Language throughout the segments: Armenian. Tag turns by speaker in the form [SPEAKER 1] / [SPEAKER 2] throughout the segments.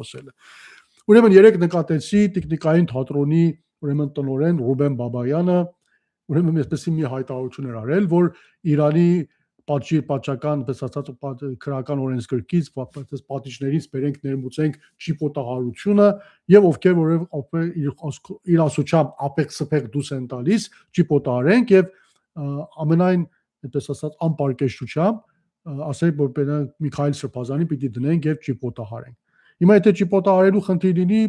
[SPEAKER 1] խոսելը։ Ուրեմն երեք նկատեցի տիկնիկային թատրոնի ուրեմն տնօրեն Ռուբեն Բաբայանը ուրեմն այսպեսի մի հայտարարություն էր արել, որ Իրանի պատժական քրական օրենսգրքից պատիժներից բերենք ներմուծենք ճիպոտահարությունը եւ ովքեր որ իր ասությամբ ապեկ-սպեկ դուս են տալիս ճիպոտահարենք եւ ամենայն այդպես ասած անպարկեշտությամբ ասել որ բերենք Միքայել Սրբազանին պիտի դնենք եւ ճիպոտահարենք։ Հիմա եթե ճիպոտահարելու խնդիր լինի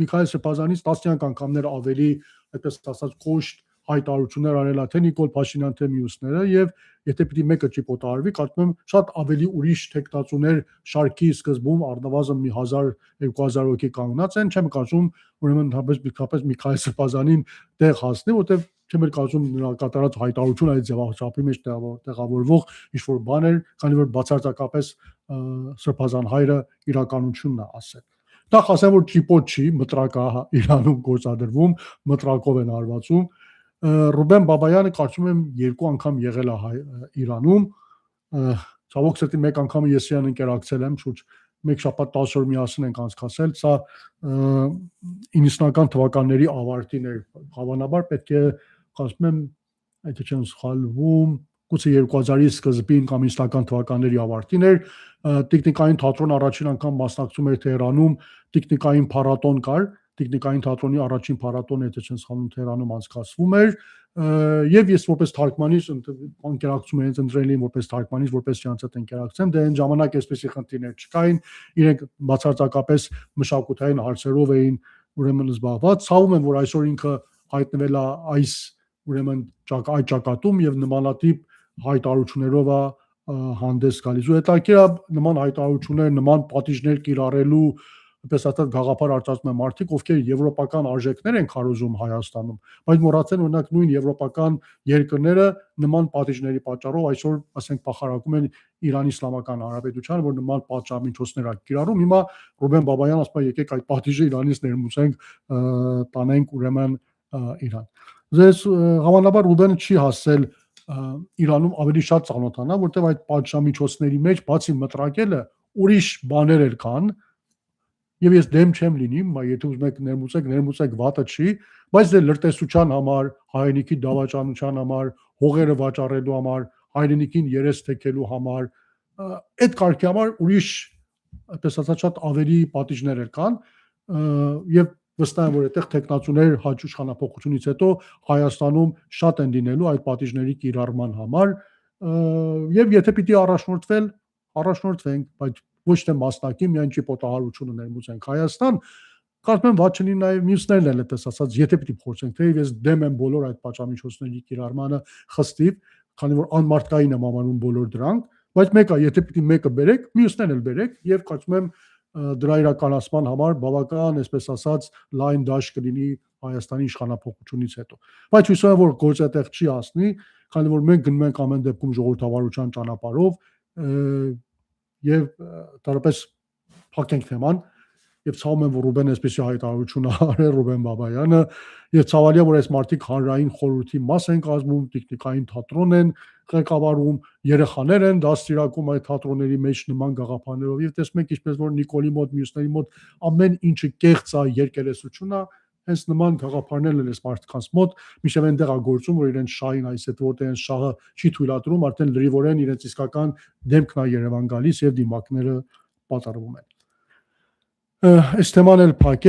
[SPEAKER 1] Միքայել Սրբազանից տասնյակ անգամներ ավելի այդպես ասած կոշտ հայտարարություններ արելա թե Նիկոլ Փաշինյան թե մյուսները եւ եթե պիտի մեկը ճիպոտահարվի, կարծում եմ շատ ավելի ուրիշ տեխնացուներ շարքի սկզբում առնվազն մի 1000-2000 հոգի կանգնած են, չեմ կարծում ուրեմն հապես Միքայել Սրբազանին տեղ հասնի, որտեղ չեմ կարծում նրա կատարած հայտարարությունը այդ ձևաչափի մեջ տեղավորվող ինչ-որ բան էր, քանի որ բացարձակապես Սրբազան հայրը իրականությունն է ասել։ Նախ ասեմ որ ճիպոտ չի, մտրակ է Իրանում գործադրվում, մտրակով են հարվածում։ Ռուբեն Բաբայանը կարծում եմ 2 անգամ եղել է Իրանում, ցավոք սրտի մեկ անգամ ես իրան ընկերակցել եմ, շուրջ մեկ շաբաթ 10 օր միասին ենք անցկացել, սա 90-ական թվականների ավարտին էր, հավանաբար պետք է ասում եմ, եթե չեմ սխալվում, գուցե 2000-ի սկզբին կամ 90-ական թվականների ավարտին էր, տիկնիկային թատրոն առաջին անգամ մասնակցում էր Թեհրանում, տիկնիկային փառատոն կար, տիկնիկային թատրոնի առաջին փառատոնը, եթե չեմ սխալվում, Թեհրանում անցկացվում էր, եւ ես որպես թարգմանիչ ընկերակցում եմ ընտրել եմ որպես թարգմանիչ, որպես իրանց հետ ընկերակցեմ, դե այն ժամանակ այսպեսի խնդիրներ չկային, իրենք բացարձակապես մշակութային հարցերով էին ուրեմն զբաղված, ցավում եմ, որ այսօր ինքը հայտնվել է այս ուրեմն այդ ճակատում եւ նմանատիպ հայտարարություններով է հանդես գալիս ու հետաքրքիր է նման հայտարարություններ, նման պատիժներ կիրառելու այդպես ասած գաղափար արծարծում են մարդիկ, ովքեր եվրոպական արժեքներ են քարոզում Հայաստանում, բայց մոռացել օրինակ նույն եվրոպական երկրները նման պատիժների պատճառով այսօր ասենք փախարակում են Իրանի Իսլամական Հանրապետությանը, որ նման պատժամիջոցներ ա կիրառում։ Հիմա Ռուբեն Բաբայան ասում է եկեք այդ պատիժը Իրանից ներմուծենք, տանենք ուրեմն Իրան։ Ձեզ հավանաբար Ռուբենը չի հասել Իրանում ավելի շատ ծանոթանա, որտեղ այդ պատժամիջոցների մեջ բացի մտրակելը ուրիշ բաներ էլ կան, եւ ես դեմ չեմ լինի, եթե ուզում եք ներմուծեք վատը չի, բայց դե լրտեսության համար, հայրենիքի դավաճանության համար, հողերը վաճառելու համար, հայրենիքին երես թեքելու համար, այդ կարգի համար ուրիշ, այդպես ասած, շատ ավելի պատիժներ կան, եւ վստահ եմ, որ այդտեղ տեխնացուներ իշխանափոխությունից հետո Հայաստանում շատ են լինելու այդ պատիժների կիրառման համար, եւ եթե պիտի առաջնորդվենք, բայց ոչ թե մասնակի միայն ճիպոտահարությունը ներմուծենք Հայաստան, կարծում եմ վատ չլինի նաև մյուսներն էլ այդպես ասած, եթե պիտի փորձենք, թեև ես դեմ եմ բոլոր այդ պատժամիջոցների կիրառմանը խստիվ, քանի որ անմարդկային եմ համարում բոլոր դրանք, բայց մեկը, եթե պիտի մեկը բերեք, մյուսներն էլ բերեք եւ կարծում եմ դրա իրականացման համար բավական, այսպես ասած, լայն դաշտ կլինի Հայաստանի իշխանափոխությունից հետո։ Բայց հույսով եմ, որ գործը այդտեղ չի հասնի, քանի որ մենք գնում ենք ամեն դեպքում ժողովրդավարության ճանապարհով եւ դարապես փակենք թեման եւ ցավում եմ որ Ռուբեն այսպեսի հայտարարություն արել Ռուբեն Բաբայանը եւ ցավալի է որ այս մարդիկ հանրային խորհրդի մաս են կազմում, տիկնիկային թատրոն են ղեկավարում, երեխաներ են դաստիարակում այդ թատրոնների մեջ նման գաղափարներով եւ տեսնում եք ինչպես որ Նիկոլի մոտ, մյուսների մոտ ամեն ինչը կեղծ է, երկերեսություն է, հենց նման գաղափարներն են այս մարդկանց մոտ, միշտ այնտեղ է գործում որ իրենց շահին այս այդ որտեղ շահը չի թույլատրում, արդեն լրիվորեն իրենց իսկական դեմքն է Երևան գալիս եւ դիմակները պատառվում են։ Այս թեման էլ փակ